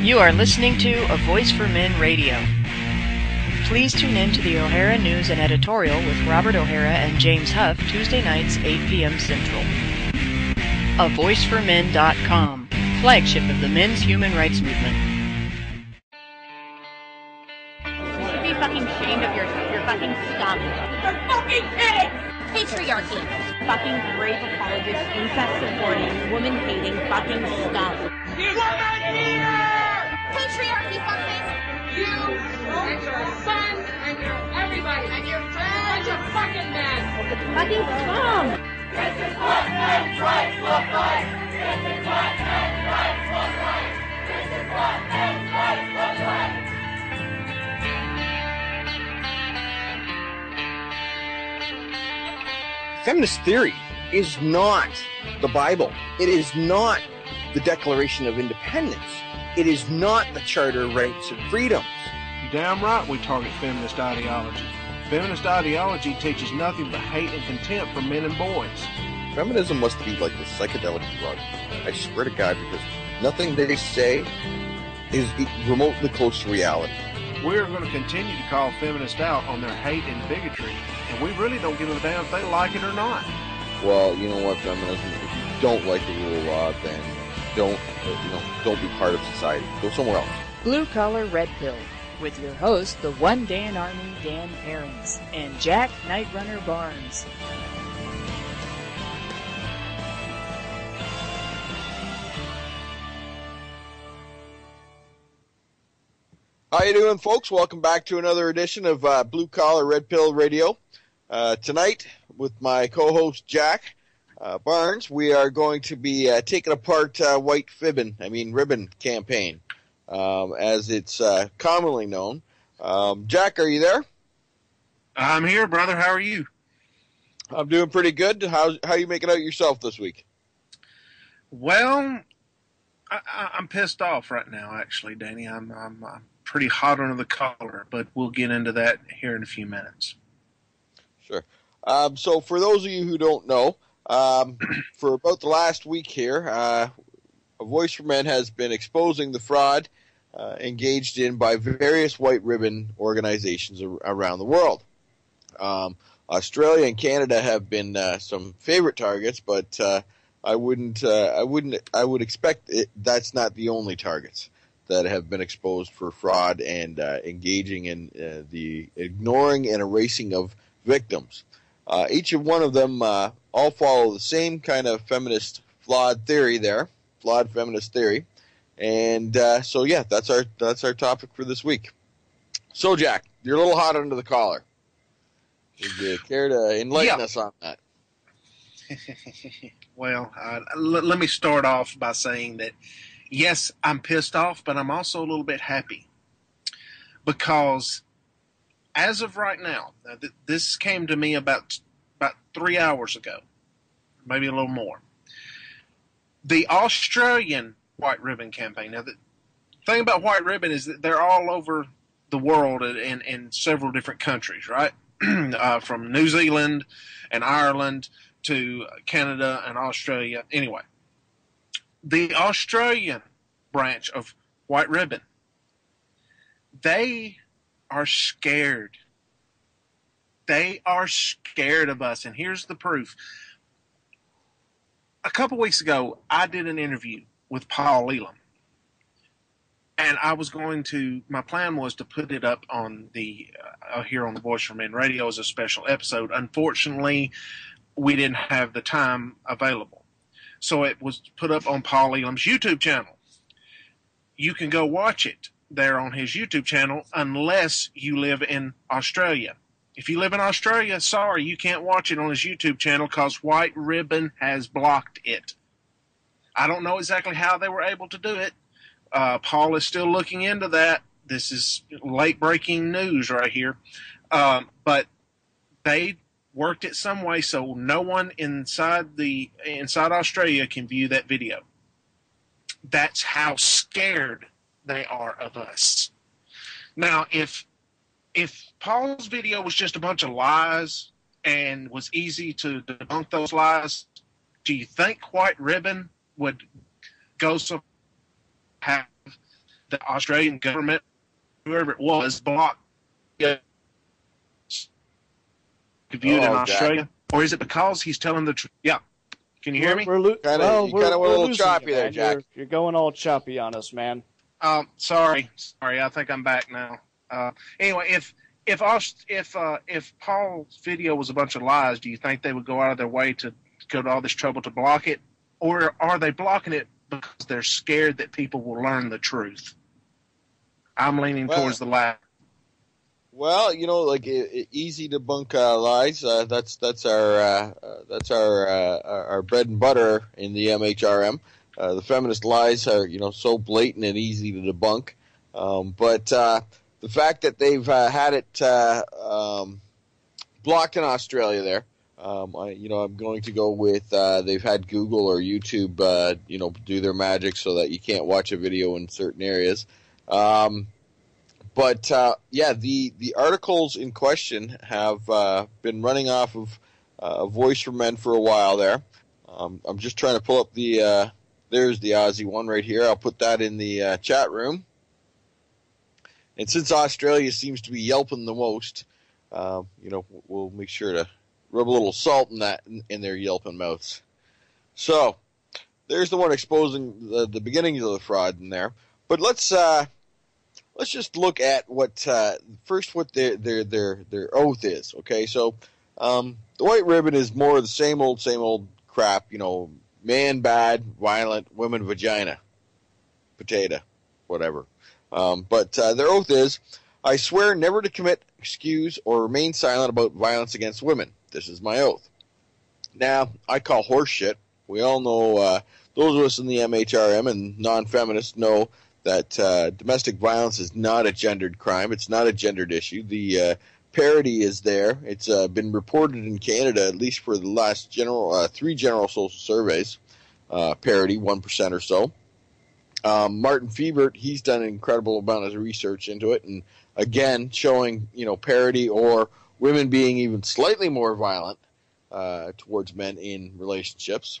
You are listening to A Voice for Men Radio. Please tune in to the O'Hara News and Editorial with Robert O'Hara and James Huff, Tuesday nights, 8 p.m. Central. AVoiceForMen.com, flagship of the men's human rights movement. You should be fucking ashamed of yourself. You're fucking scum. They're fucking pigs! Patriarchy. Fucking rape apologist, incest-supporting, woman-hating fucking scum. You woman-hater! Patriarchy, fuckface! You and your son and your everybody and your friends are fucking men! Fucking scum! This is what men's rights look like! This is what men's rights look like! This is what men's rights look like! Feminist theory is not the Bible. It is not the Declaration of Independence. It is not the Charter of Rights and Freedoms. You're damn right we target feminist ideology. Feminist ideology teaches nothing but hate and contempt for men and boys. Feminism must be like the psychedelic drug. I swear to God, because nothing they say is remotely close to reality. We're going to continue to call feminists out on their hate and bigotry, and we really don't give a damn if they like it or not. Well, you know what, feminism, if you don't like the rule of law, then don't be part of society. Go somewhere else. Blue Collar Red Pill, with your host, the One Dan Army, Dan Aarons, and Jack Nightrunner Barnes. How you doing, folks? Welcome back to another edition of Blue Collar Red Pill Radio. Tonight, with my co-host Jack Barnes, we are going to be taking apart WhiteRibbon campaign, as it's commonly known. Jack, are you there? I'm here, brother. How are you? I'm doing pretty good. How you making out yourself this week? Well, I'm pissed off right now, actually, Danny. I'm pretty hot under the collar, but we'll get into that here in a few minutes. Sure. So for those of you who don't know, for about the last week here, A Voice for Men has been exposing the fraud engaged in by various WhiteRibbon organizations around the world. Australia and Canada have been some favorite targets, but I would expect that's not the only targets that have been exposed for fraud and engaging in the ignoring and erasing of victims. Each of one of them all follow the same kind of feminist flawed feminist theory. And so yeah, that's our topic for this week. So Jack, you're a little hot under the collar. Would you care to enlighten us on that? Well, let me start off by saying that yes, I'm pissed off, but I'm also a little bit happy because as of right now, this came to me about 3 hours ago, maybe a little more. The Australian WhiteRibbon campaign. Now, the thing about WhiteRibbon is that they're all over the world in several different countries, right? From New Zealand and Ireland to Canada and Australia. Anyway, the Australian branch of WhiteRibbon, they are scared. They are scared of us, and here's the proof. A couple weeks ago, I did an interview with Paul Elam, and my plan was to put it up on the here on the Voice for Men Radio as a special episode. Unfortunately, we didn't have the time available. So it was put up on Paul Elam's YouTube channel. You can go watch it there on his YouTube channel unless you live in Australia. If you live in Australia, sorry, you can't watch it on his YouTube channel because WhiteRibbon has blocked it. I don't know exactly how they were able to do it. Paul is still looking into that. This is late-breaking news right here. But they worked it some way so no one inside Australia can view that video. That's how scared they are of us. Now, if Paul's video was just a bunch of lies and was easy to debunk those lies, do you think WhiteRibbon would go so have the Australian government, whoever it was, blocked it viewed in Australia? Jack. Or is it because he's telling the truth? Yeah. Can you hear me? You kind of went a little choppy there, Jack. You're going all choppy on us, man. Sorry. I think I'm back now. Anyway, if Paul's video was a bunch of lies, do you think they would go out of their way to go to all this trouble to block it, or are they blocking it because they're scared that people will learn the truth? I'm leaning towards the latter. Well, like easy to debunk lies. That's our bread and butter in the MHRM. The feminist lies are so blatant and easy to debunk. But the fact that they've had it blocked in Australia there, I'm going to go with they've had Google or YouTube do their magic so that you can't watch a video in certain areas. But the articles in question have been running off of Voice for Men for a while there. I'm just trying to pull up there's the Aussie one right here. I'll put that in the chat room. And since Australia seems to be yelping the most, we'll make sure to rub a little salt in their yelping mouths. So there's the one exposing the beginnings of the fraud in there. But let's just look at what their oath is. Okay, so the WhiteRibbon is more of the same old crap. Man bad, violent, women vagina, potato, whatever. But their oath is, I swear never to commit, excuse, or remain silent about violence against women. This is my oath. Now, I call horse shit. We all know, those of us in the MHRM and non-feminists know that domestic violence is not a gendered crime. It's not a gendered issue. The parity is there. It's been reported in Canada, at least for the last three general social surveys, parity, 1% or so. Martin Fiebert, he's done an incredible amount of research into it, and again, showing, parity or women being even slightly more violent towards men in relationships.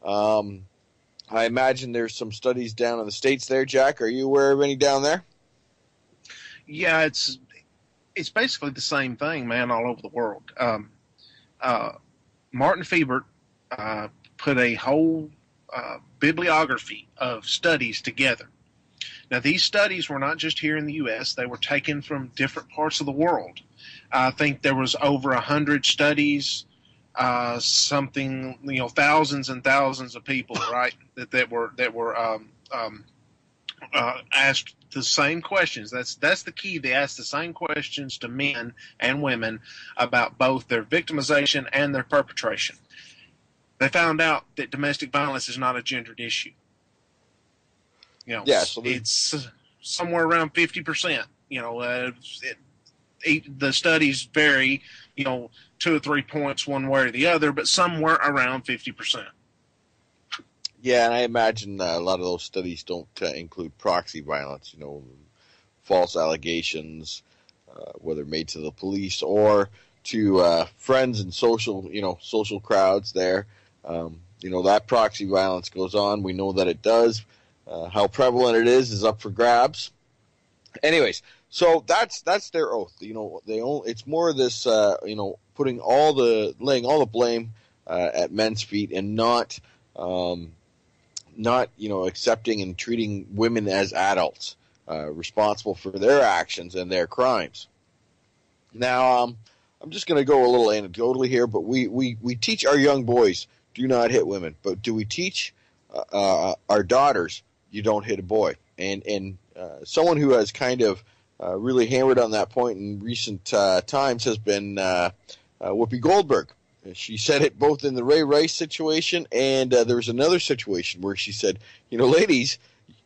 I imagine there's some studies down in the States there, Jack. Are you aware of any down there? Yeah, it's basically the same thing, man, all over the world. Martin Fiebert put a whole bibliography of studies together. Now, these studies were not just here in the U.S. They were taken from different parts of the world. I think there was over 100 studies, thousands and thousands of people, right, that were asked the same questions. That's the key. They asked the same questions to men and women about both their victimization and their perpetration. They found out that domestic violence is not a gendered issue. It's somewhere around 50%. The studies vary, 2 or 3 points one way or the other, but somewhere around 50%. Yeah, and I imagine a lot of those studies don't include proxy violence, false allegations, whether made to the police or to friends and social crowds there. That proxy violence goes on. We know that it does. How prevalent it is up for grabs. Anyways, so that's their oath. It's more of this, laying all the blame at men's feet and not accepting and treating women as adults responsible for their actions and their crimes. Now, I'm just going to go a little anecdotally here, but we teach our young boys, do not hit women. But do we teach our daughters, you don't hit a boy? And someone who has kind of really hammered on that point in recent times has been Whoopi Goldberg. She said it both in the Ray Rice situation, and there was another situation where she said, ladies,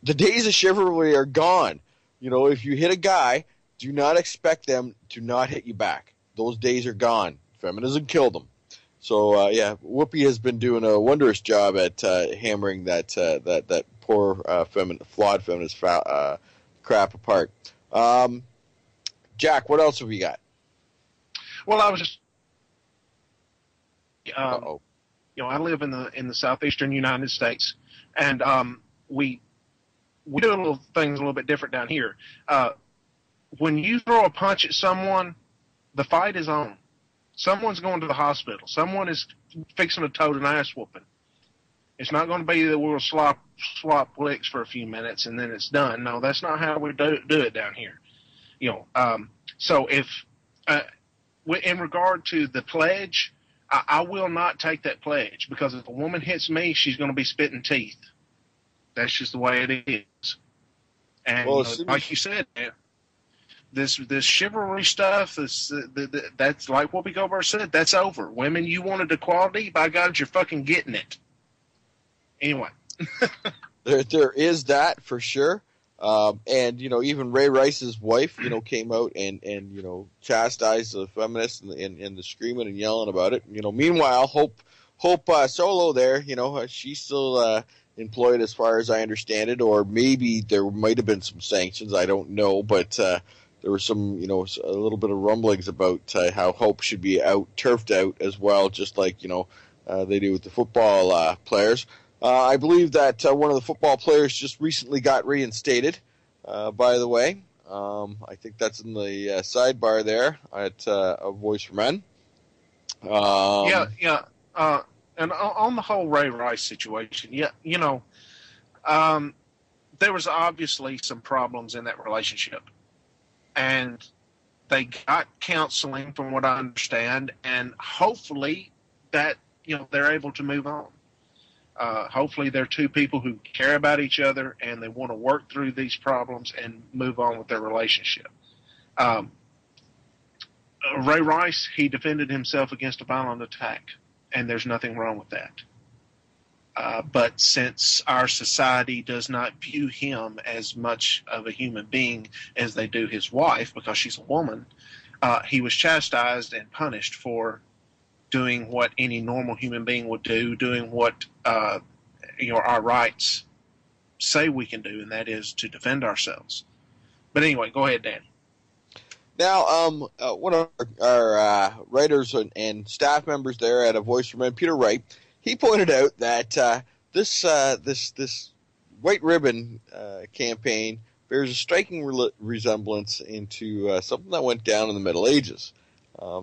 the days of chivalry are gone. If you hit a guy, do not expect them to not hit you back. Those days are gone. Feminism killed them. So, Whoopi has been doing a wondrous job at hammering that poor flawed feminist crap apart. Jack, what else have you got? Well, I was just, I live in the southeastern United States, and we we do things a little bit different down here. When you throw a punch at someone, the fight is on. Someone's going to the hospital. Someone is fixing to tote an ass whooping. It's not going to be that we'll swap licks for a few minutes and then it's done. No, that's not how we do it down here. So if in regard to the pledge, I will not take that pledge, because if a woman hits me, she's going to be spitting teeth. That's just the way it is. And like you said, man, this chivalry stuff, that's like Whoopi Goldberg said, that's over. Women, you wanted equality, by God, you're fucking getting it. Anyway. there is that for sure. And, even Ray Rice's wife, came out and chastised the feminists and the screaming and yelling about it. Meanwhile, Hope Solo there, she's still employed as far as I understand it, or maybe there might have been some sanctions. I don't know, but there were some, a little bit of rumblings about how Hope should be turfed out as well, just like, they do with the football players. I believe that one of the football players just recently got reinstated, by the way. I think that's in the sidebar there at A Voice for Men. And on the whole Ray Rice situation, there was obviously some problems in that relationship. And they got counseling, from what I understand, and hopefully that, they're able to move on. Hopefully they're two people who care about each other and they want to work through these problems and move on with their relationship. Ray Rice, he defended himself against a violent attack, and there's nothing wrong with that. But since our society does not view him as much of a human being as they do his wife, because she's a woman, he was chastised and punished for doing what any normal human being would do, doing what our rights say we can do, and that is to defend ourselves. But anyway, go ahead, Dan. Now, one of our writers and staff members there at A Voice for Men, Peter Wright, he pointed out that this WhiteRibbon campaign bears a striking resemblance into something that went down in the Middle Ages.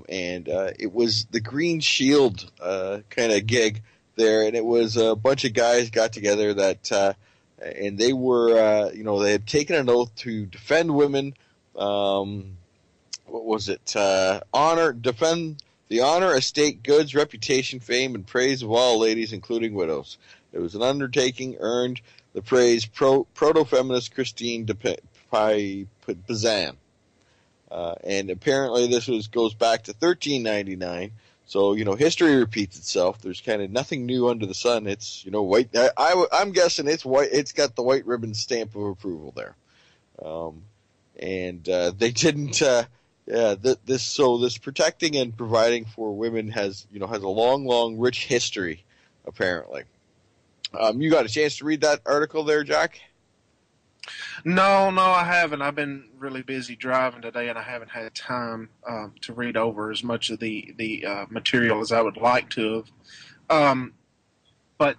And it was the Green Shield kind of gig there, and it was a bunch of guys got together that, and they were, they had taken an oath to defend women. What was it? Defend the honor, estate, goods, reputation, fame, and praise of all ladies, including widows. It was an undertaking earned the praise proto-feminist Christine de Pizan. And apparently this goes back to 1399. So, history repeats itself. There's kind of nothing new under the sun. It's, white. I'm guessing it's white. It's got the WhiteRibbon stamp of approval there. And they didn't, this protecting and providing for women has a long, rich history, apparently. You got a chance to read that article there, Jack? No, I haven't. I've been really busy driving today, and I haven't had time to read over as much of the material as I would like to have. But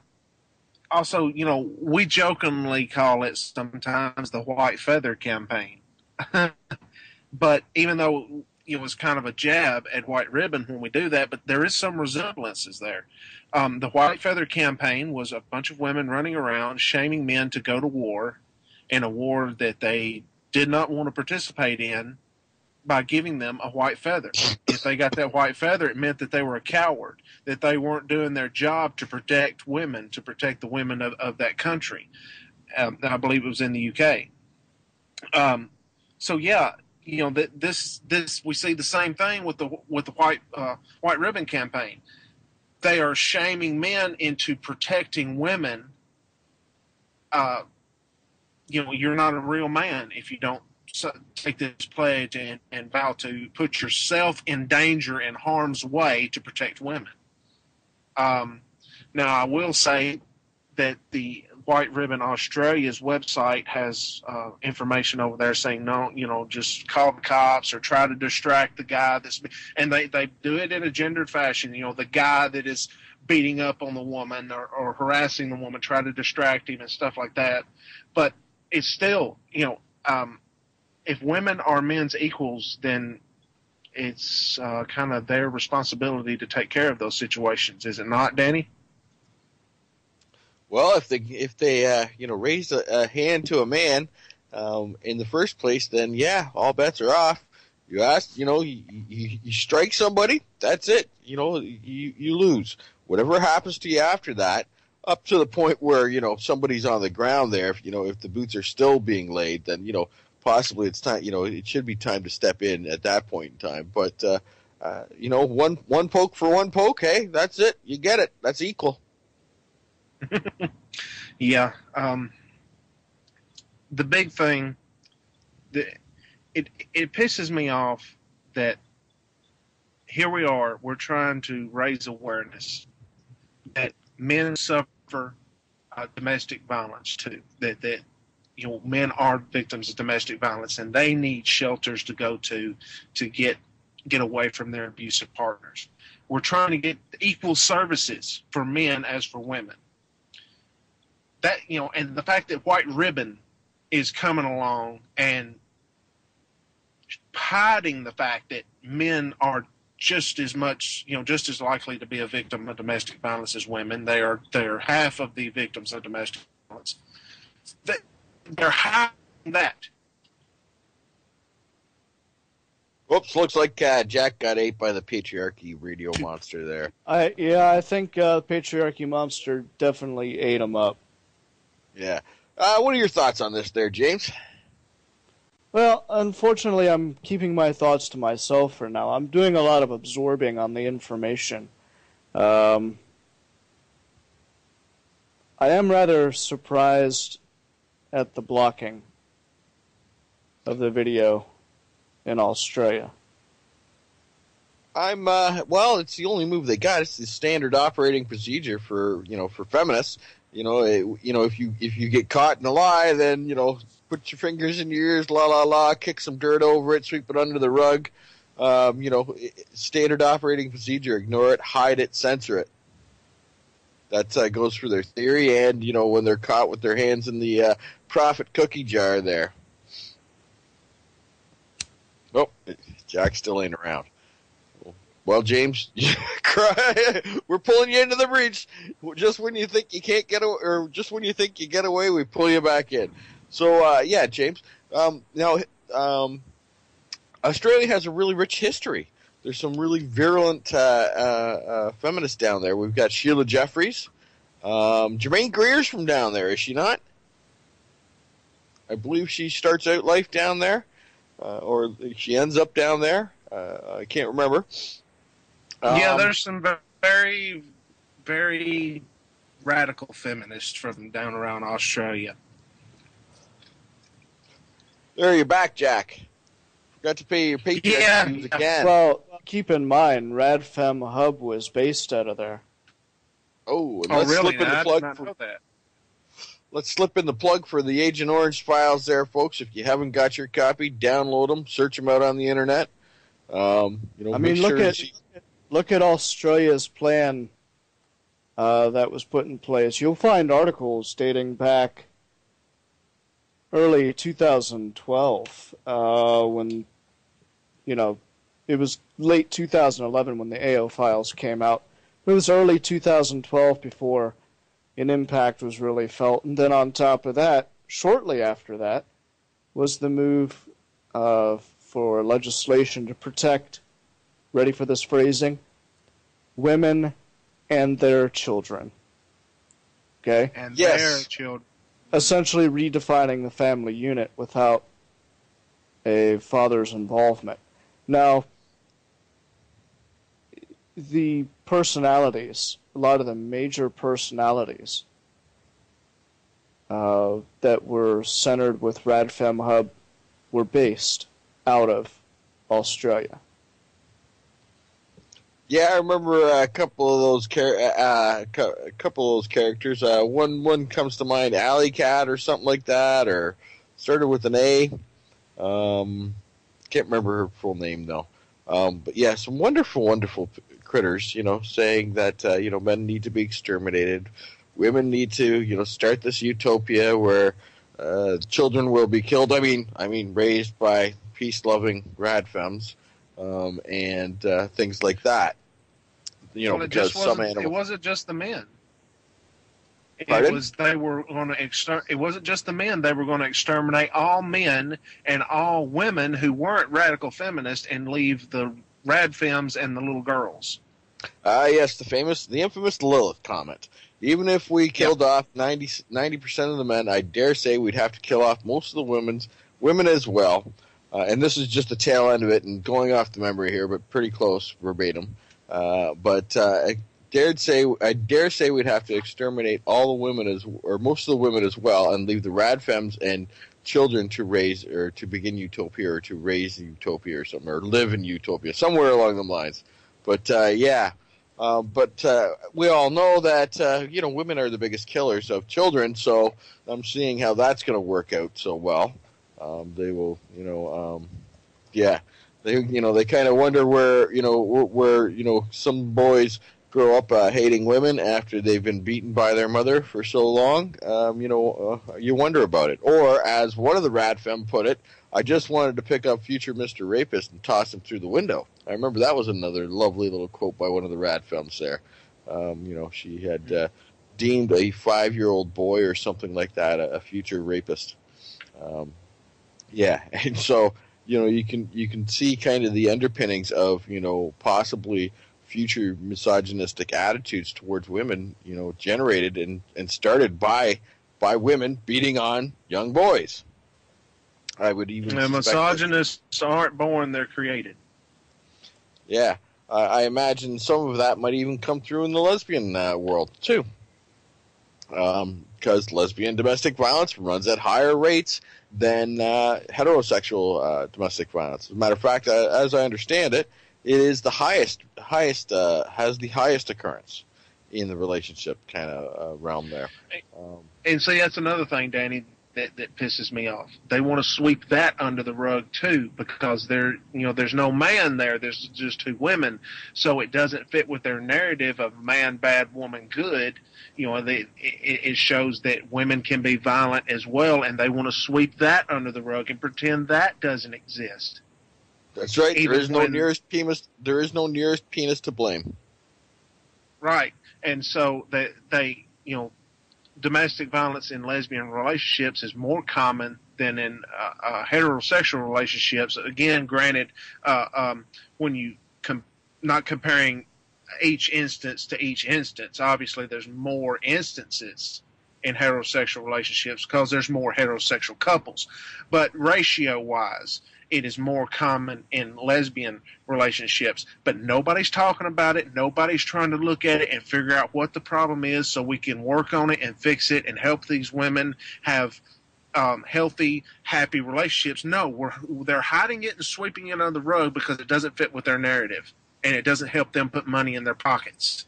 also, we jokingly call it sometimes the white feather campaign. But even though it was kind of a jab at WhiteRibbon when we do that, but there is some resemblances there. The white feather campaign was a bunch of women running around shaming men to go to war, in a war that they did not want to participate in, by giving them a white feather. If they got that white feather, it meant that they were a coward, that they weren't doing their job to protect women, to protect the women of that country. I believe it was in the UK. This we see the same thing with the WhiteRibbon campaign. They are shaming men into protecting women. You're not a real man if you don't take this pledge and vow to put yourself in danger and harm's way to protect women. Now, I will say that the WhiteRibbon Australia's website has information over there saying, no, just call the cops or try to distract the guy and they do it in a gendered fashion. The guy that is beating up on the woman or harassing the woman, try to distract him and stuff like that. But it's still, if women are men's equals, then it's kind of their responsibility to take care of those situations, is it not, Danny? Well, if they raise a hand to a man in the first place, then yeah, all bets are off. You ask, you strike somebody, that's it. You lose. Whatever happens to you after that, up to the point where somebody's on the ground there. If the boots are still being laid, then possibly it's time. It should be time to step in at that point in time. But one poke for one poke. Hey, that's it. You get it. That's equal. Yeah. The big thing, it pisses me off that here we are, we're trying to raise awareness that men suffer domestic violence too, that men are victims of domestic violence and they need shelters to go to get away from their abusive partners. We're trying to get equal services for men as for women. That, and the fact that WhiteRibbon is coming along and hiding the fact that men are just as much, just as likely to be a victim of domestic violence as women. They're half of the victims of domestic violence. They're hiding that. Whoops! Looks like Jack got ate by the patriarchy radio monster there. I think the patriarchy monster definitely ate him up. Yeah. What are your thoughts on this there, James? Well, unfortunately, I'm keeping my thoughts to myself for now. I'm doing a lot of absorbing on the information. I am rather surprised at the blocking of the video in Australia. Well, it's the only move they got. It's the standard operating procedure for feminists. If you get caught in a lie, then, put your fingers in your ears, la la la, kick some dirt over it, sweep it under the rug. Standard operating procedure. Ignore it, hide it, censor it. That goes for their theory, and when they're caught with their hands in the profit cookie jar there. Oh, Jack still ain't around. Well, James, we're pulling you into the breach. Just when you think you can't get away, or just when you think you get away, we pull you back in. So, James. Now, Australia has a really rich history. There's some really virulent feminists down there. We've got Sheila Jeffries. Germaine Greer's from down there, is she not? I believe she starts out life down there, or she ends up down there. I can't remember. There's some very, very radical feminists from down around Australia. There, you're back, Jack. Forgot to pay your Patreon dues again. Well, keep in mind, RadFem Hub was based out of there. Oh, and really? Slip in the plug I did not know that. Let's slip in the plug for the Agent Orange files there, folks. If you haven't got your copy, download them, search them out on the internet. Look at Australia's plan that was put in place. You'll find articles dating back early 2012 when, it was late 2011 when the AO files came out. It was early 2012 before an impact was really felt. And then on top of that, shortly after that, was the move for legislation to protect, ready for this phrasing, women and their children. Okay? And yes. their children. Essentially redefining the family unit without a father's involvement. Now, the personalities, a lot of the major personalities that were centered with RadFem Hub were based out of Australia. Yeah, I remember a couple of those characters. One comes to mind, Alley Cat or something like that, or started with an A. Can't remember her full name though. But yeah, some wonderful critters. Saying that men need to be exterminated. Women need to start this utopia where children will be killed. I mean, raised by peace-loving rad femmes, and things like that. You know, well, because some animals. It wasn't just the men. Pardon? It wasn't just the men. They were going to exterminate all men and all women who weren't radical feminists and leave the rad femmes and the little girls. Yes, the infamous Lilith comment. Even if we killed off 90% of the men, I dare say we'd have to kill off most of the women as well. And this is just the tail end of it, and going off the memory here, but pretty close verbatim. I dare say we'd have to exterminate all the women or most of the women as well, and leave the rad femmes and children to raise or to begin utopia or to raise utopia or something, or live in utopia, somewhere along the lines. But we all know that women are the biggest killers of children, so I'm seeing how that's going to work out so well. They will, they kind of wonder where some boys grow up hating women after they've been beaten by their mother for so long. You wonder about it. Or, as one of the rad femme put it, I just wanted to pick up future Mr. Rapist and toss him through the window. I remember that was another lovely little quote by one of the rad femmes there. She had deemed a 5-year-old boy or something like that a future rapist. And so you can see kind of the underpinnings of possibly future misogynistic attitudes towards women, generated and started by women beating on young boys. I would even misogynists aren't born; they're created. Yeah, I imagine some of that might even come through in the lesbian world too, because lesbian domestic violence runs at higher rates than heterosexual domestic violence. As a matter of fact, as I understand it, it is the highest has the highest occurrence in the relationship kind of realm there. And see, that's another thing, Danny, that pisses me off. They want to sweep that under the rug too, because there's no man there. There's just two women, so it doesn't fit with their narrative of man bad, woman good. It shows that women can be violent as well, and they want to sweep that under the rug and pretend that doesn't exist. That's right. There is no nearest penis to blame. Right, and so they domestic violence in lesbian relationships is more common than in heterosexual relationships. Again, granted, when you not comparing each instance to each instance, obviously there's more instances in heterosexual relationships because there's more heterosexual couples. But ratio-wise, it is more common in lesbian relationships, but nobody's talking about it. Nobody's trying to look at it and figure out what the problem is so we can work on it and fix it and help these women have healthy, happy relationships. No, they're hiding it and sweeping it under the rug because it doesn't fit with their narrative and it doesn't help them put money in their pockets.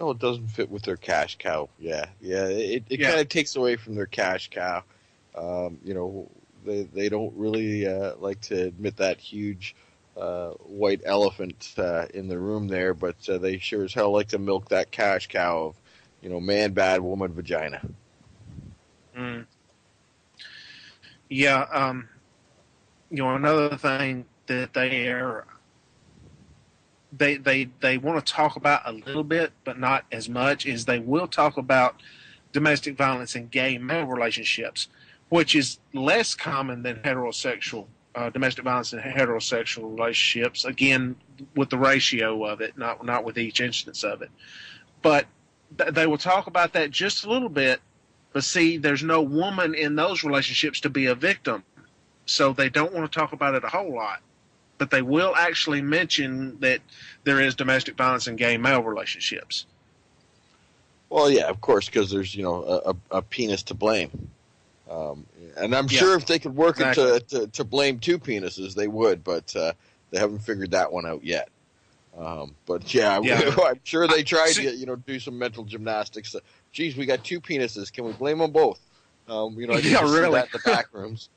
Oh, it doesn't fit with their cash cow. Yeah. It kind of takes away from their cash cow. They don't really like to admit that huge white elephant in the room there, but they sure as hell like to milk that cash cow of, man bad, woman vagina. Mm. Yeah. Another thing that they want to talk about a little bit, but not as much, is they will talk about domestic violence in gay male relationships, which is less common than heterosexual domestic violence in heterosexual relationships. Again, with the ratio of it, not with each instance of it. But they will talk about that just a little bit. But see, there's no woman in those relationships to be a victim, so they don't want to talk about it a whole lot. But they will actually mention that there is domestic violence in gay male relationships. Well, yeah, of course, because there's a penis to blame. And I'm sure if they could work it to blame two penises, they would, but they haven't figured that one out yet. I'm sure they tried to do some mental gymnastics. Geez, we got two penises. Can we blame them both? I can see that in the back rooms.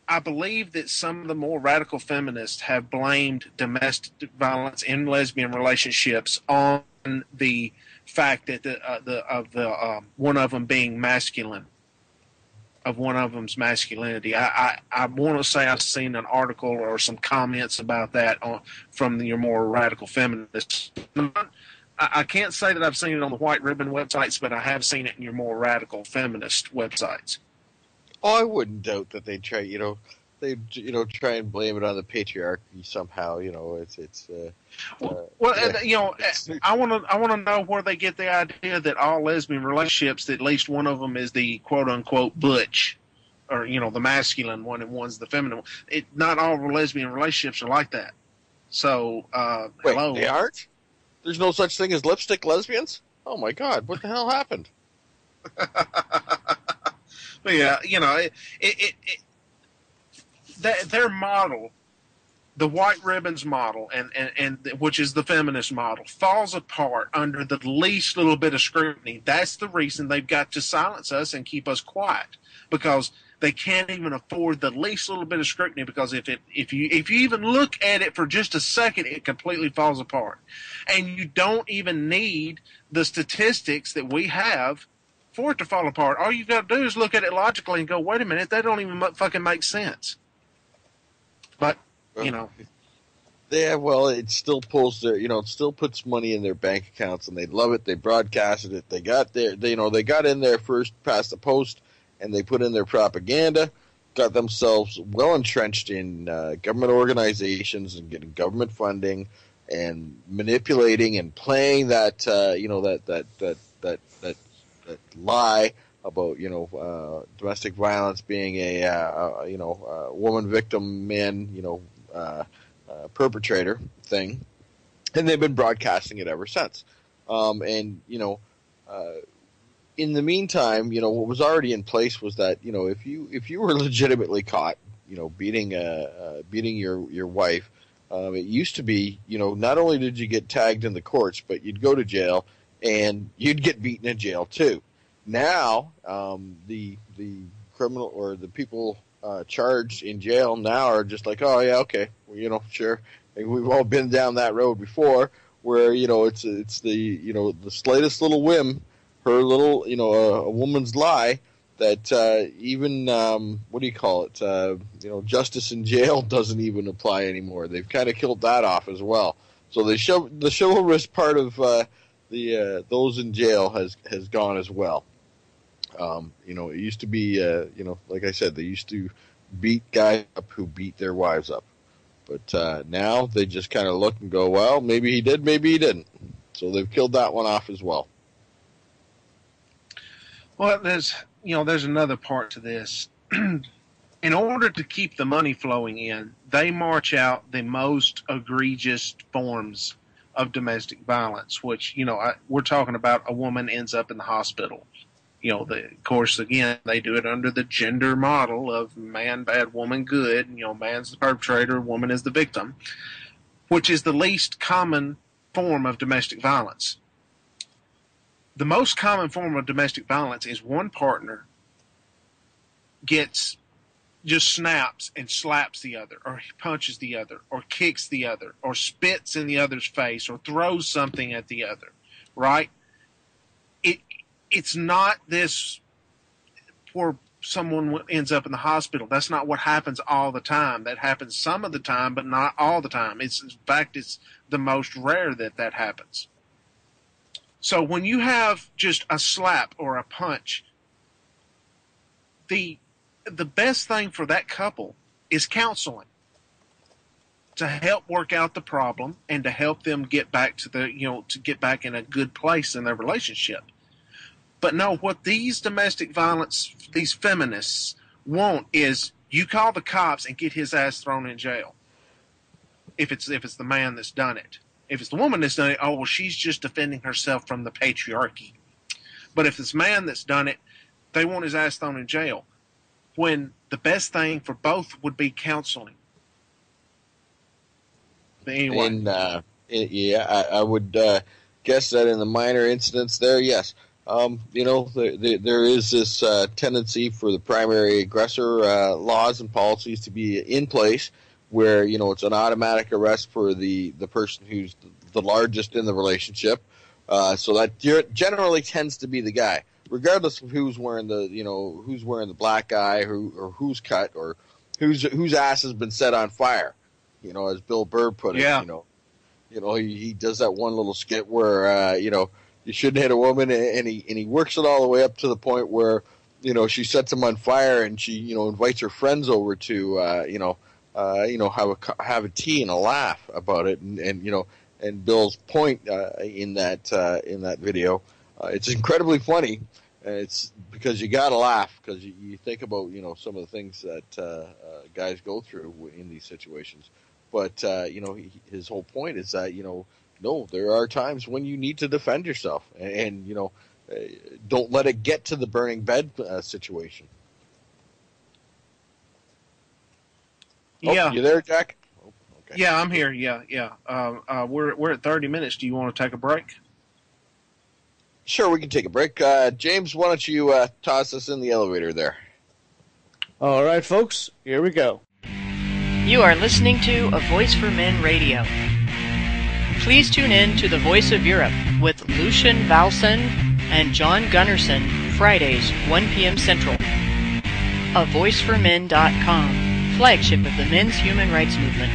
I believe that some of the more radical feminists have blamed domestic violence in lesbian relationships on the fact that one of them being masculine, of one of them's masculinity. I want to say I've seen an article or some comments about that from your more radical feminists. I can't say that I've seen it on the WhiteRibbon websites, but I have seen it in your more radical feminist websites. Oh, I wouldn't doubt that they try, try and blame it on the patriarchy somehow. I want to know where they get the idea that all lesbian relationships, that at least one of them is the quote unquote butch, or the masculine one and one's the feminine one. Not all lesbian relationships are like that. So, wait, hello. They aren't? There's no such thing as lipstick lesbians? Oh my God, what the hell happened? But yeah, their model, the WhiteRibbon's model, and which is the feminist model, falls apart under the least little bit of scrutiny. That's the reason they've got to silence us and keep us quiet, because they can't even afford the least little bit of scrutiny, because if you even look at it for just a second, it completely falls apart. And you don't even need the statistics that we have for it to fall apart. All you've got to do is look at it logically and go, wait a minute, that don't even fucking make sense. But, Yeah, well, it still pulls it still puts money in their bank accounts, and they love it. They broadcasted it. They got they got in there first, past the post, and they put in their propaganda, got themselves well entrenched in government organizations and getting government funding and manipulating and playing that that lie about domestic violence being a woman victim, man perpetrator thing, and they've been broadcasting it ever since. In the meantime, what was already in place was that if you were legitimately caught, beating your wife, it used to be not only did you get tagged in the courts, but you'd go to jail and you'd get beaten in jail too. Now, the criminal or the people charged in jail now are just like, oh yeah, okay, well, sure. And we've all been down that road before, where it's the slightest little whim, her little a woman's lie, that even what do you call it? Justice in jail doesn't even apply anymore. They've kind of killed that off as well. So the chivalrous part of those in jail has gone as well. It used to be, like I said, they used to beat guys up who beat their wives up. But now they just kind of look and go, well, maybe he did, maybe he didn't. So they've killed that one off as well. Well, there's another part to this. In order to keep the money flowing in, they march out the most egregious forms of domestic violence, which, we're talking about a woman ends up in the hospital. Of course, again, they do it under the gender model of man bad, woman good. Man's the perpetrator, woman is the victim, which is the least common form of domestic violence. The most common form of domestic violence is one partner just snaps and slaps the other, or punches the other, or kicks the other, or spits in the other's face, or throws something at the other, right? It's not this where someone ends up in the hospital. That's not what happens all the time. That happens some of the time, but not all the time. In fact, it's the most rare that happens. So when you have just a slap or a punch, the best thing for that couple is counseling, to help work out the problem and to help them get back to get back in a good place in their relationship. But no, what these domestic violence, these feminists want is you call the cops and get his ass thrown in jail. If it's the man that's done it. If it's the woman that's done it, oh, well, she's just defending herself from the patriarchy. But if it's the man that's done it, they want his ass thrown in jail. When the best thing for both would be counseling. But anyway. I would guess that in the minor incidents there, yes. There is this tendency for the primary aggressor laws and policies to be in place where, it's an automatic arrest for the person who's the largest in the relationship. So that generally tends to be the guy, regardless of who's wearing the black eye, or who's cut, or whose ass has been set on fire. As Bill Burr put it. Yeah. He does that one little skit where you shouldn't hit a woman, and he works it all the way up to the point where she sets him on fire, and she invites her friends over to have a tea and a laugh about it, and Bill's point in that video, it's incredibly funny. It's because you gotta laugh, because you think about some of the things that guys go through in these situations. But his whole point is that no, there are times when you need to defend yourself, and don't let it get to the burning bed situation. Yeah, you there, Jack? Oh, okay. Yeah, I'm here. Yeah. We're at 30 minutes. Do you want to take a break? Sure, we can take a break. James, why don't you toss us in the elevator there? All right, folks, here we go. You are listening to A Voice for Men Radio. Please tune in to The Voice of Europe with Lucian Valson and John Gunnarsson, Fridays, 1 p.m. Central. AVoiceForMen.com, flagship of the men's human rights movement.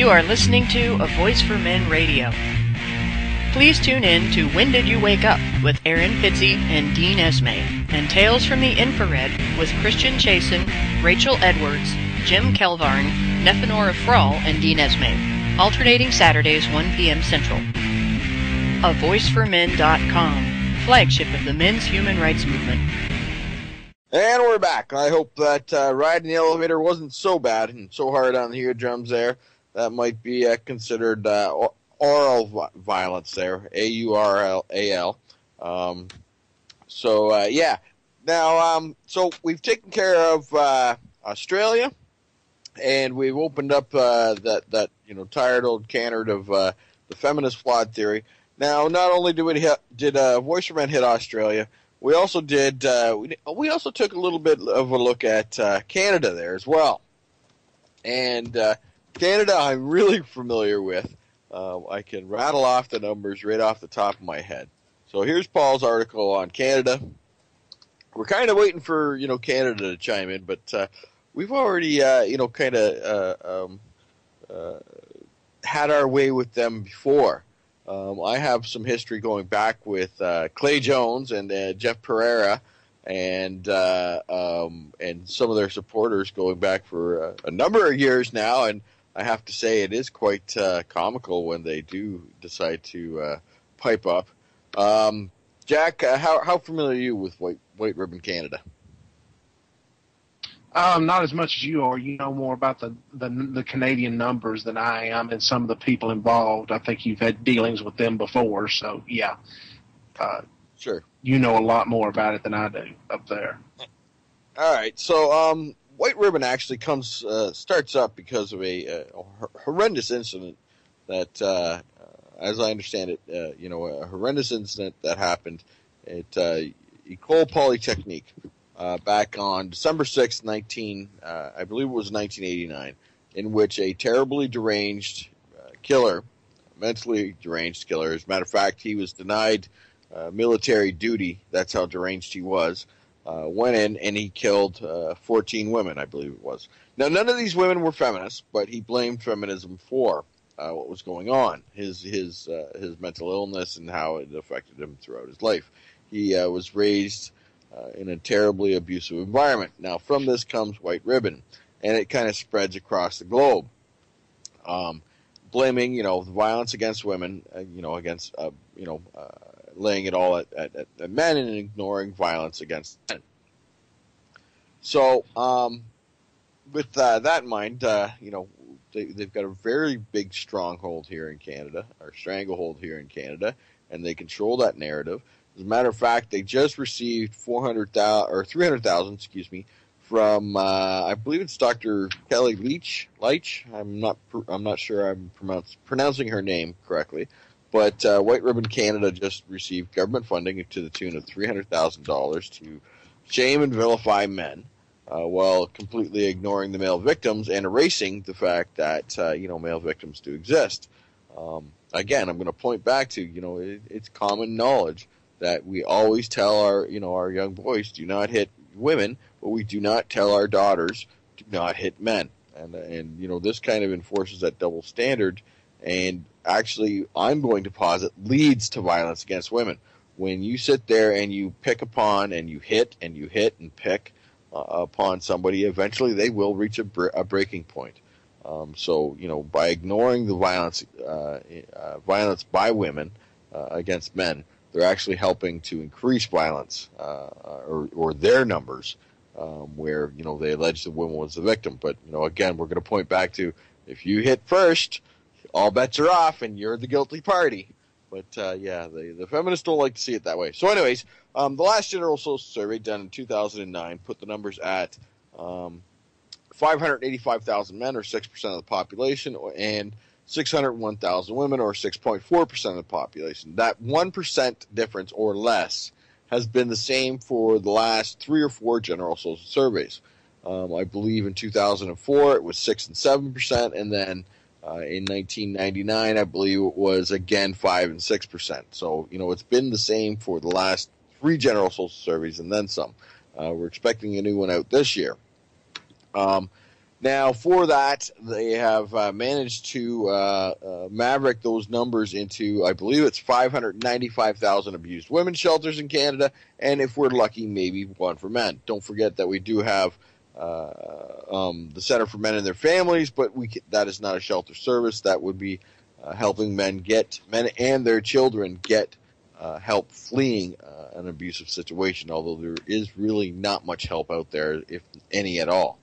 You are listening to A Voice for Men Radio. Please tune in to When Did You Wake Up with Aaron Pizzi and Dean Esme, and Tales from the Infrared with Christian Chasen, Rachel Edwards, Jim Kelvarn, Nefanora Frall, and Dean Esme, alternating Saturdays 1 p.m. Central. AVoiceForMen.com, flagship of the men's human rights movement. And we're back. I hope that riding the elevator wasn't so bad and so hard on the eardrums there. That might be considered oral violence there, A-U-R-L-A-L. Yeah. Now, so we've taken care of Australia, and we've opened up that tired old canard of the feminist flawed theory. Now, not only did Voice for Men hit Australia, we also did. We also took a little bit of a look at Canada there as well, and Canada I'm really familiar with. I can rattle off the numbers right off the top of my head. So here's Paul's article on Canada. We're kind of waiting for Canada to chime in, but we've already had our way with them before. I have some history going back with Clay Jones and Jeff Pereira and some of their supporters going back for a number of years now, and I have to say it is quite comical when they do decide to pipe up. Jack, how familiar are you with WhiteRibbon Canada? Not as much as you are. You know more about the Canadian numbers than I am, and some of the people involved. I think you've had dealings with them before, so yeah. Sure. You know a lot more about it than I do up there. All right. So WhiteRibbon actually starts up because of a horrendous incident that, as I understand it, a horrendous incident that happened at École Polytechnique. Back on December 6th, I believe it was 1989, in which a terribly deranged killer, mentally deranged killer, as a matter of fact, he was denied military duty, that's how deranged he was, went in and he killed 14 women, I believe it was. Now, none of these women were feminists, but he blamed feminism for what was going on, his mental illness and how it affected him throughout his life. He was raised in a terribly abusive environment. Now, from this comes WhiteRibbon, and it kind of spreads across the globe, blaming, the violence against women, against, laying it all at men and ignoring violence against men. So, with that in mind, they've got a very big stronghold here in Canada, or stranglehold here in Canada, and they control that narrative. As a matter of fact, they just received 300,000, from I believe it's Dr. Kelly Leitch. I'm not sure I'm pronouncing her name correctly, but WhiteRibbon Canada just received government funding to the tune of $300,000 to shame and vilify men, while completely ignoring the male victims and erasing the fact that male victims do exist. Again, I'm going to point back to it's common knowledge that we always tell our young boys, do not hit women, but we do not tell our daughters, do not hit men. And this kind of enforces that double standard, and actually, I'm going to posit, leads to violence against women. When you sit there and you pick upon and you hit and pick upon somebody, eventually they will reach a breaking point. So, by ignoring the violence by women against men, they're actually helping to increase violence or their numbers, where they allege the woman was the victim. But again, we're going to point back to, if you hit first, all bets are off, and you're the guilty party. But the feminists don't like to see it that way. So, anyways, the last General Social Survey done in 2009 put the numbers at 585,000 men, or 6% of the population, and 601,000 women, or 6.4% of the population. That 1% difference or less has been the same for the last 3 or 4 general social surveys. I believe in 2004 it was 6 and 7%, and then in 1999 I believe it was again 5 and 6%. So it's been the same for the last 3 general social surveys and then some. We're expecting a new one out this year. Now, for that, they have managed to maverick those numbers into, I believe it's 595,000 abused women's shelters in Canada, and if we're lucky, maybe one for men. Don't forget that we do have the Center for Men and Their Families, but that is not a shelter service. That would be helping men and their children get help fleeing an abusive situation, although there is really not much help out there, if any at all.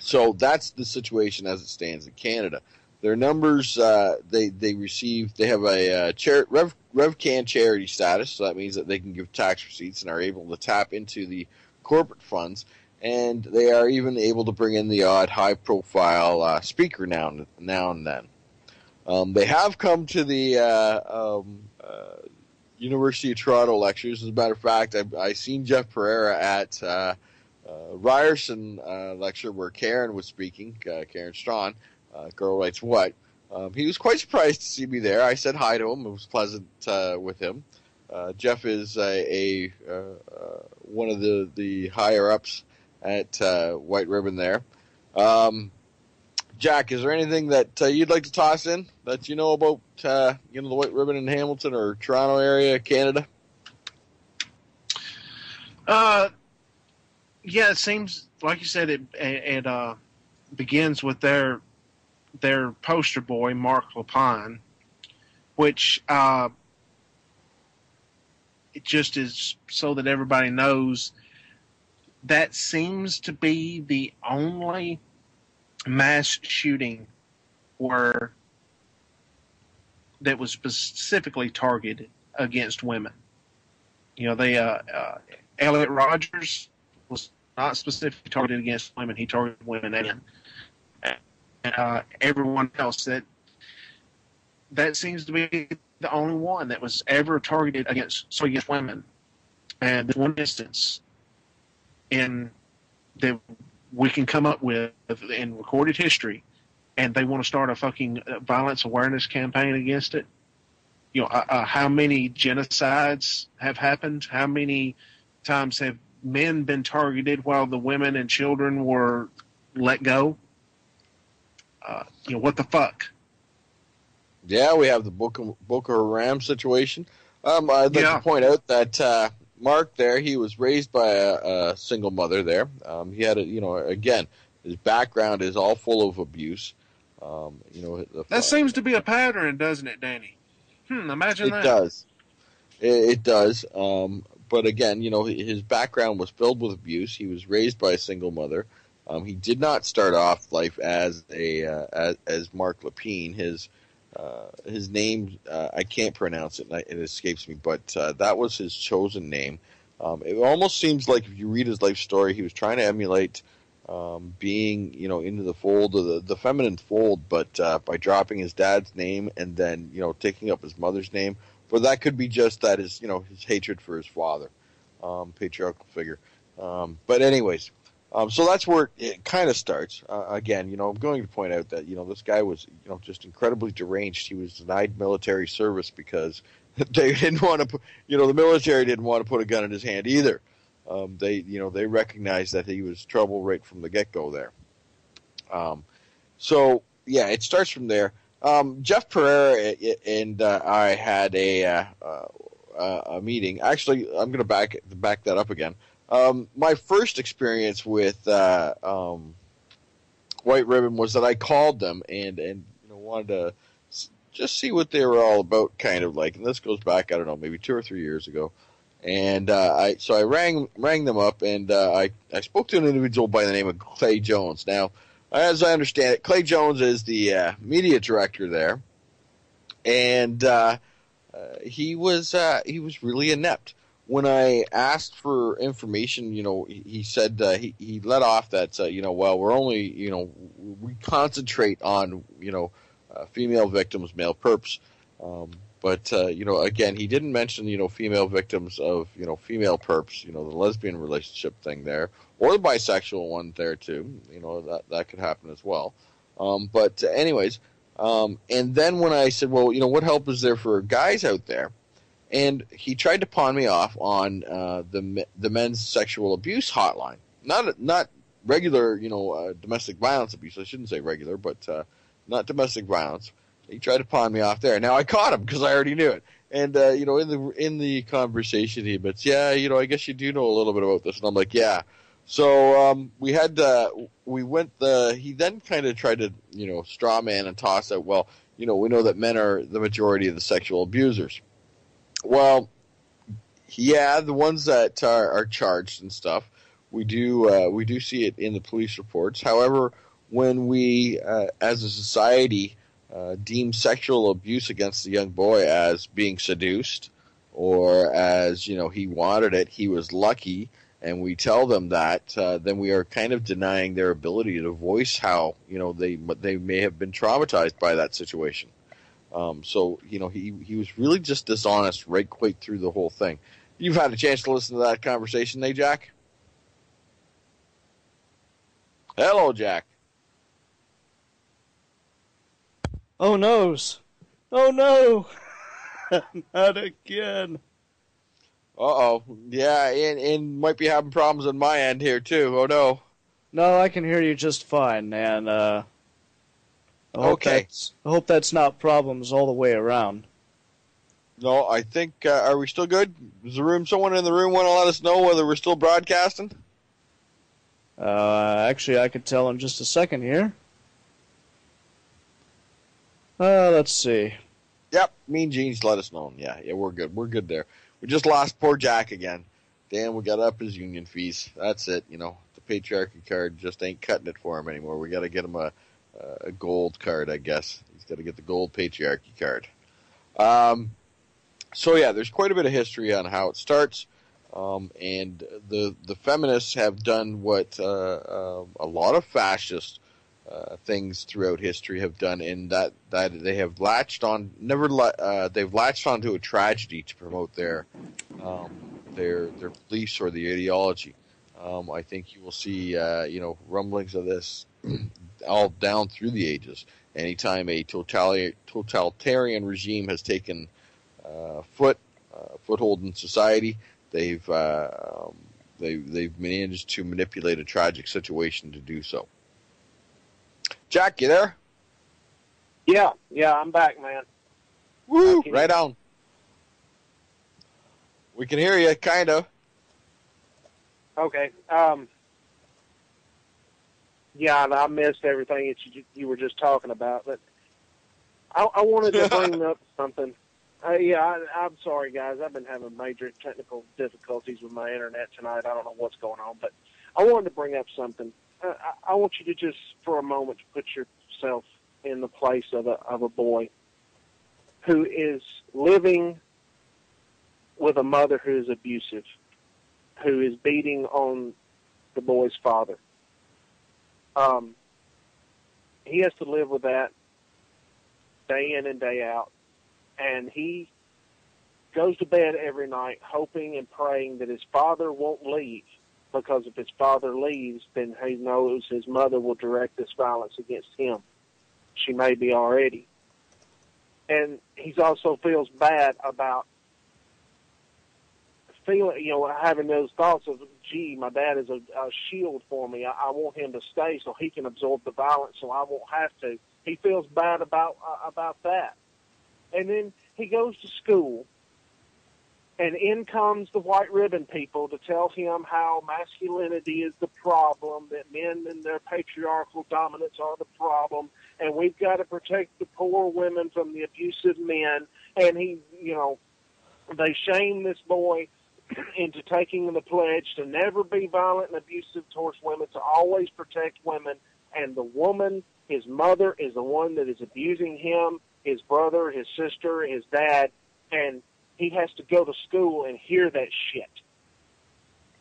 So that's the situation as it stands in Canada. Their numbers, they have a RevCan charity status, so that means that they can give tax receipts and are able to tap into the corporate funds, and they are even able to bring in the odd high-profile speaker now and then. They have come to the University of Toronto lectures. As a matter of fact, I seen Jeff Pereira at Ryerson lecture where Karen was speaking, Karen Strawn, Girl Writes What. He was quite surprised to see me there. I said hi to him. It was pleasant with him. Jeff is one of the higher-ups at WhiteRibbon there. Jack, is there anything that you'd like to toss in that you know about the WhiteRibbon in Hamilton or Toronto area, Canada? Yeah, it seems like you said it begins with their poster boy, Mark Lapine, which it just is so that everybody knows that seems to be the only mass shooting that was specifically targeted against women. Elliot Rogers was not specifically targeted against women. He targeted women and everyone else. That seems to be the only one that was ever targeted against women. And there's one instance that we can come up with in recorded history, and they want to start a fucking violence awareness campaign against it. How many genocides have happened? How many times have men been targeted while the women and children were let go? What the fuck? Yeah, we have the Boko Haram situation. I'd like to point out that Mark there, he was raised by a single mother there. He had again, his background is all full of abuse. That seems to be a pattern, doesn't it, Danny? Imagine that. It does. But again, his background was filled with abuse. He was raised by a single mother. He did not start off life as Mark Lapine. His name, I can't pronounce it, it escapes me, but that was his chosen name. It almost seems like if you read his life story, he was trying to emulate being, into the fold of the feminine fold, but by dropping his dad's name and then, taking up his mother's name. But that could be just that his hatred for his father, patriarchal figure. But anyways, so that's where it kind of starts. Again, I'm going to point out that, this guy was, just incredibly deranged. He was denied military service because they didn't want to the military didn't want to put a gun in his hand either. They recognized that he was trouble right from the get-go there. So, yeah, it starts from there. Jeff Pereira and I had a meeting. Actually, I'm going to back that up again. My first experience with WhiteRibbon was that I called them and wanted to just see what they were all about, kind of like. And this goes back, I don't know, maybe 2 or 3 years ago. And I rang them up, and I spoke to an individual by the name of Clay Jones. Now, as I understand it, Clay Jones is the media director there, and he was really inept. When I asked for information, he said he let off that we're only we concentrate on female victims, male perps, but again, he didn't mention female victims of female perps, the lesbian relationship thing there, or the bisexual one there too. That could happen as well. But anyways, and then when I said, well, what help is there for guys out there? And he tried to pawn me off on the men's sexual abuse hotline. Not regular, domestic violence abuse. I shouldn't say regular, but not domestic violence. He tried to pawn me off there. Now I caught him because I already knew it. And in the conversation, he admits, yeah, I guess you do know a little bit about this. And I'm like, yeah. So he then kind of tried to, straw man and toss out, well, we know that men are the majority of the sexual abusers. Well, yeah, the ones that are charged and stuff, we do see it in the police reports. However, when we, as a society, deem sexual abuse against a young boy as being seduced, or as he wanted it, he was lucky, and we tell them that, then we are kind of denying their ability to voice how they may have been traumatized by that situation. So he was really just dishonest right quite through the whole thing. You've had a chance to listen to that conversation, eh, Jack? Hello, Jack. Oh, noes. Oh, no. Not again. Uh-oh. Yeah, and might be having problems on my end here, too. Oh, no. No, I can hear you just fine, and I hope that's not problems all the way around. No, I think, are we still good? Is someone in the room want to let us know whether we're still broadcasting? Actually, I could tell in just a second here. Let's see. Yep, Mean Gene's let us know. Yeah, we're good. We're good there. We just lost poor Jack again. Damn, we got to up his union fees. That's it. The patriarchy card just ain't cutting it for him anymore. We got to get him a gold card, I guess. He's got to get the gold patriarchy card. So yeah, there's quite a bit of history on how it starts. And the feminists have done what a lot of fascist things throughout history have done, in that they have latched on they've latched onto a tragedy to promote their beliefs or the ideology. I think you will see rumblings of this all down through the ages. Anytime a totalitarian regime has taken foothold in society, they've managed to manipulate a tragic situation to do so. Jack, you there? Yeah, I'm back, man. Woo! Right on. We can hear you, kind of. Okay. Yeah, I missed everything that you were just talking about, but I wanted to bring up something. I'm sorry, guys. I've been having major technical difficulties with my internet tonight. I don't know what's going on, but I wanted to bring up something. I want you to just, for a moment, put yourself in the place of a boy who is living with a mother who is abusive, who is beating on the boy's father. He has to live with that day in and day out, and he goes to bed every night hoping and praying that his father won't leave, because if his father leaves, then he knows his mother will direct this violence against him. She may be already. And he also feels bad about having those thoughts of, gee, my dad is a shield for me. I want him to stay so he can absorb the violence so I won't have to. He feels bad about that. And then he goes to school, and in comes the WhiteRibbon people to tell him how masculinity is the problem, that men and their patriarchal dominance are the problem, and we've got to protect the poor women from the abusive men. And they shame this boy into taking the pledge to never be violent and abusive towards women, to always protect women. And the woman, his mother, is the one that is abusing him, his brother, his sister, his dad, and he has to go to school and hear that shit.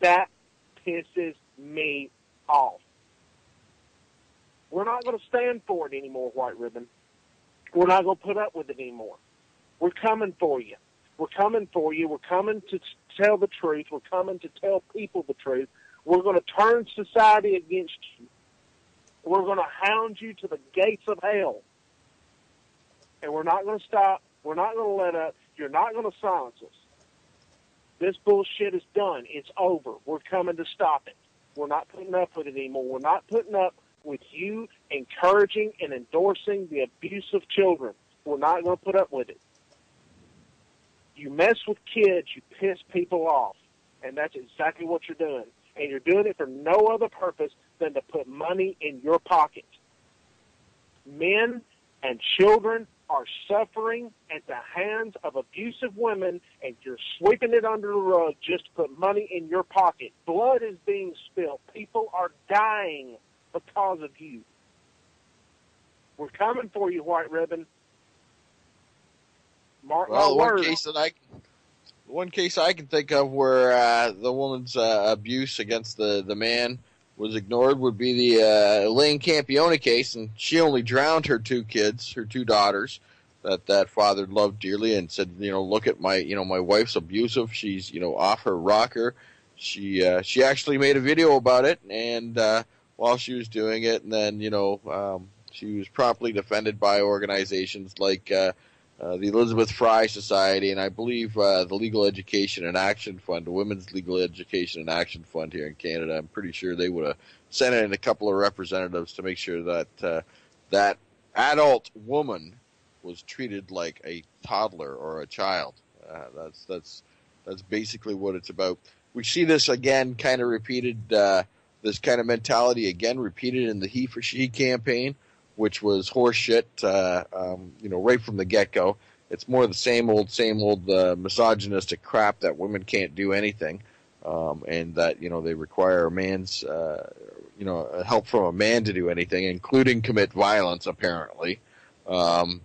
That pisses me off. We're not going to stand for it anymore, WhiteRibbon. We're not going to put up with it anymore. We're coming for you. We're coming for you. We're coming to tell the truth. We're coming to tell people the truth. We're going to turn society against you. We're going to hound you to the gates of hell. And we're not going to stop. We're not going to let up. You're not going to silence us. This bullshit is done. It's over. We're coming to stop it. We're not putting up with it anymore. We're not putting up with you encouraging and endorsing the abuse of children. We're not going to put up with it. You mess with kids, you piss people off, and that's exactly what you're doing. And you're doing it for no other purpose than to put money in your pocket. Men and children are suffering at the hands of abusive women, and you're sweeping it under the rug just to put money in your pocket. Blood is being spilled. People are dying because of you. We're coming for you, WhiteRibbon. Mark my words. One case I can think of where the woman's abuse against the man was ignored would be the Elaine Campione case, and she only drowned her two kids, her two daughters, that father loved dearly, and said, look at my wife's abusive. She's off her rocker. She actually made a video about it, and while she was doing it, and then she was promptly defended by organizations like the Elizabeth Fry Society, and I believe the Legal Education and Action Fund, the Women's Legal Education and Action Fund here in Canada. I'm pretty sure they would have sent in a couple of representatives to make sure that that adult woman was treated like a toddler or a child. That's basically what it's about. We see this again kind of repeated, this kind of mentality again repeated in the He for She campaign, which was horse shit, right from the get-go. It's more the same old misogynistic crap that women can't do anything, and that, they require a man's, help from a man to do anything, including commit violence, apparently. We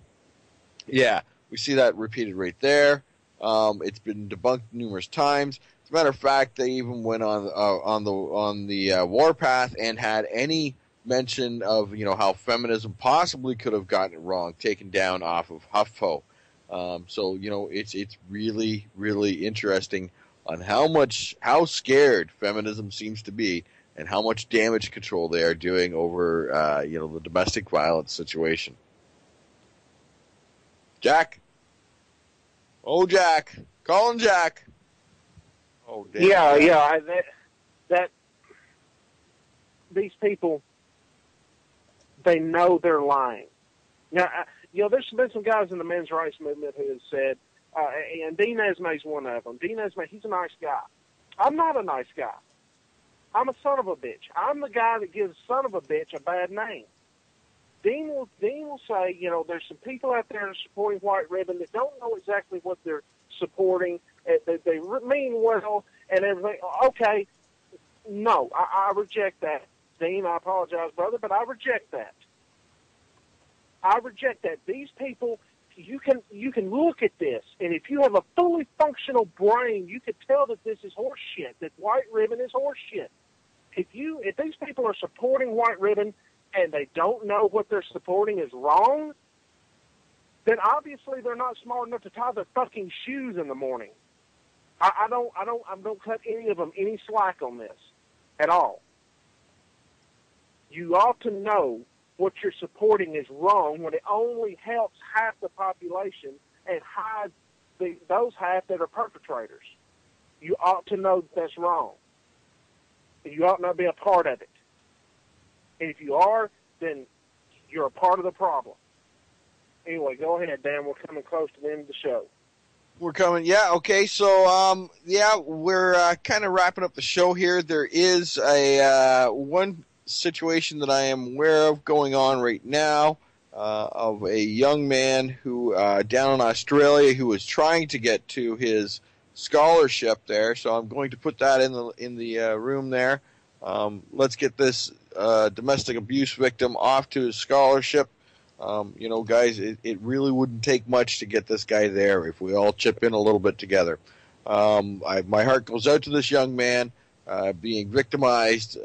see that repeated right there. It's been debunked numerous times. As a matter of fact, they even went on the warpath and had any mention of how feminism possibly could have gotten it wrong, taken down off of HuffPo. So it's really, really interesting on how scared feminism seems to be and how much damage control they are doing over the domestic violence situation. Jack. Oh, Jack. Calling Jack. Oh, damn. Yeah. That these people, they know they're lying. Now, there's been some guys in the men's rights movement who have said, and Dean Esme's one of them. Dean Esme, he's a nice guy. I'm not a nice guy. I'm a son of a bitch. I'm the guy that gives son of a bitch a bad name. Dean will say, there's some people out there supporting WhiteRibbon that don't know exactly what they're supporting. They mean well and everything. Okay, no, I reject that. Dean, I apologize, brother, but I reject that. I reject that. These people, you can look at this, and if you have a fully functional brain, you could tell that this is horse shit, that WhiteRibbon is horse shit. If these people are supporting WhiteRibbon and they don't know what they're supporting is wrong, then obviously they're not smart enough to tie their fucking shoes in the morning. I don't cut any of them any slack on this at all. You ought to know what you're supporting is wrong when it only helps half the population and hides those half that are perpetrators. You ought to know that's wrong. You ought not to be a part of it. And if you are, then you're a part of the problem. Anyway, go ahead, Dan. We're coming close to the end of the show. We're coming, yeah, okay. So, we're kind of wrapping up the show here. There is one situation that I am aware of going on right now of a young man who down in Australia who is trying to get to his scholarship there. So I'm going to put that in the room there. Let's get this domestic abuse victim off to his scholarship. Guys, it really wouldn't take much to get this guy there if we all chip in a little bit together. My heart goes out to this young man being victimized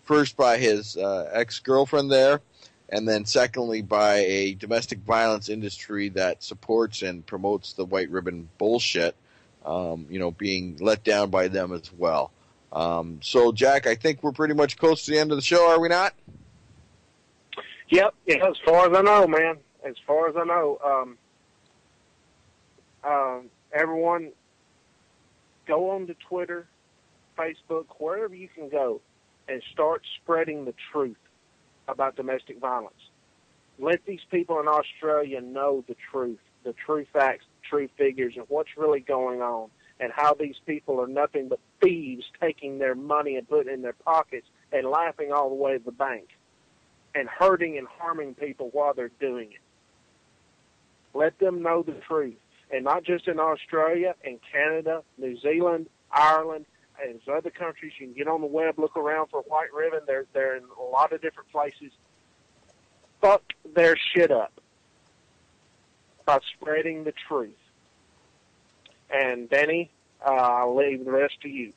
first by his ex-girlfriend there, and then secondly by a domestic violence industry that supports and promotes the WhiteRibbon bullshit, being let down by them as well. So, Jack, I think we're pretty much close to the end of the show, are we not? Yep, as far as I know, man. As far as I know. Everyone, go on to Twitter, Facebook, wherever you can go, and start spreading the truth about domestic violence. Let these people in Australia know the true facts, the true figures, and what's really going on, and how these people are nothing but thieves taking their money and putting it in their pockets and laughing all the way to the bank and hurting and harming people while they're doing it. Let them know the truth. And not just in Australia, in Canada, New Zealand, Ireland, and other countries. You can get on the web, look around for WhiteRibbon. They're in a lot of different places. Fuck their shit up by spreading the truth. And Denny, I'll leave the rest to you.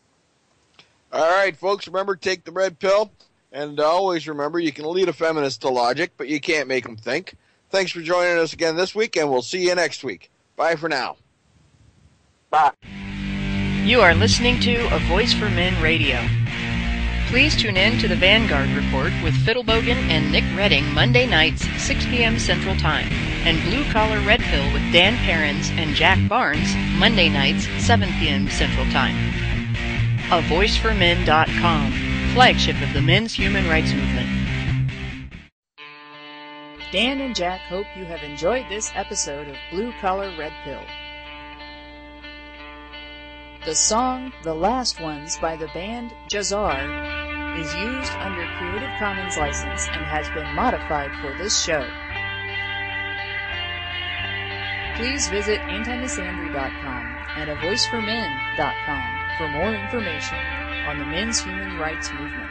All right, folks, remember, take the red pill. And always remember, you can lead a feminist to logic, but you can't make them think. Thanks for joining us again this week, and we'll see you next week. Bye for now. Bye. You are listening to A Voice for Men Radio. Please tune in to the Vanguard Report with Fiddlebogan and Nick Redding Monday nights, 6 p.m. Central Time, and Blue Collar Red Pill with Dan Perrins and Jack Barnes Monday nights, 7 p.m. Central Time. AVoiceForMen.com, flagship of the men's human rights movement. Dan and Jack hope you have enjoyed this episode of Blue Collar Red Pill. The song The Last Ones by the band Jazar is used under Creative Commons license and has been modified for this show. Please visit antimisandry.com and avoiceformen.com for more information on the men's human rights movement.